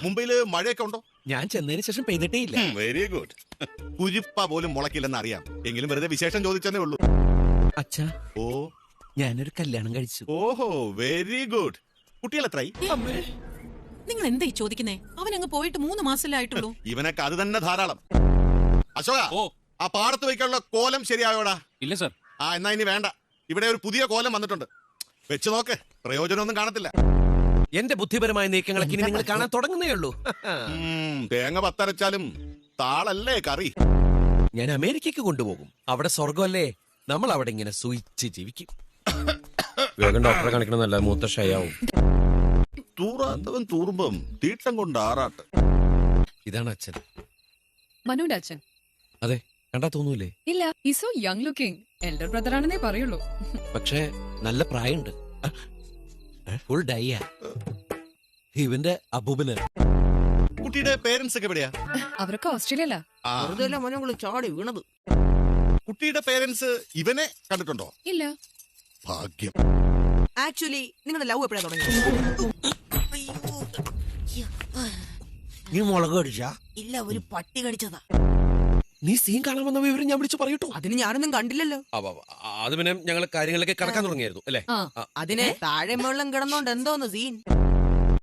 മുംബൈയില് മഴയൊക്കെ ഉണ്ടോ? ഞാൻ ചെന്നതിന് ശേഷം പെയ്തിട്ടേ ഇല്ല. Very good. കുരിപ്പ പോലും മുളക്കില്ലെന്ന് അറിയാം, എങ്കിലും വെറുതെ വിശേഷം ചോദിച്ചതേ ഉള്ളൂ. അച്ഛാ, ഓ, ഞാനൊരു കല്യാണം കഴിച്ചു. ഓഹോ, വെരി ഗുഡ്. കുട്ടികൾ എത്രയായി? നിങ്ങൾ എന്താ ഈ ചോദിക്കുന്നേ? അവൻ അങ്ങ് പോയിട്ട് 3 മാസമല്ലേ ആയിട്ടുള്ളൂ. ഇവനൊക്കെ അത് തന്നെ ധാരാളം. അശോക, ഓ, ആ പാടത്ത് വയ്ക്കാനുള്ള കോലം ശരിയായോടാ? ഇല്ല സർ. എന്നാ ഇനി വേണ്ട. ഇവിടെ ഒരു പുതിയ കോലം വന്നിട്ടുണ്ട്, വെച്ച് നോക്ക്. പ്രയോജനമൊന്നും കാണത്തില്ല. എന്റെ ബുദ്ധിപരമായ നീക്കങ്ങളൊക്കെ ഇനി നിങ്ങൾ കാണാൻ തുടങ്ങുന്നേ ഉള്ളൂ. തേങ്ങ പത്തരച്ചാലും താളല്ലേ കറി. ഞാൻ അമേരിക്കക്ക് കൊണ്ടുപോകും. അവിടെ സ്വർഗമല്ലേ. നമ്മൾ അവിടെ ഇങ്ങനെ സൂയിച്ച് ജീവിക്കും. വേഗം ഡോക്ടറെ കാണിക്കണമെന്നല്ല, മൂത്ത ഷയാവും. തൂറാത്തവൻ തൂറുമ്പം തീട്ടം കൊണ്ട് ആറാട്ട്. ഇതാണ് അച്ഛൻ. മനുവിന്റെ അച്ഛൻ? അതെ, കണ്ടാ തോന്നൂലേ? ഇല്ല, ഈ so young looking. Elder brother ആണെന്നേ പറയുള്ളൂ. പക്ഷേ നല്ല പ്രായമുണ്ട്. ഫുൾ ഡൈയാ. ഇവന്റെ അബൂബന്. കുട്ടിയുടെ പേരൻസ് ഒക്കെ എവിടെയാ? അവരൊക്കെ ഓസ്ട്രേലിയയിലാ. ചാടി വീണത്. കുട്ടിയുടെ പേരൻസ് ഇവനെ കണ്ടിട്ടുണ്ടോ? ഇല്ല. ഭാഗ്യം. ആക്ച്വലി നിങ്ങളുടെ ലവ് എപ്പോഴാ തുടങ്ങി? നീ മുളക് കടിച്ചാ? ഇല്ല, ഒരു പട്ടി കടിച്ചതാ. നീ സീൻ കാണാൻ വന്ന വിവരം ഞാൻ വിളിച്ചു പറയട്ടോ. അതിന് ഞാനൊന്നും കണ്ടില്ലല്ലോ. അത് പിന്നെ ഞങ്ങൾ കാര്യങ്ങളൊക്കെ കടക്കാൻ തുടങ്ങിയായിരുന്നു അല്ലേ? അതിന് താഴെ വെള്ളം കിടന്നോണ്ട് എന്തോന്ന് സീൻ.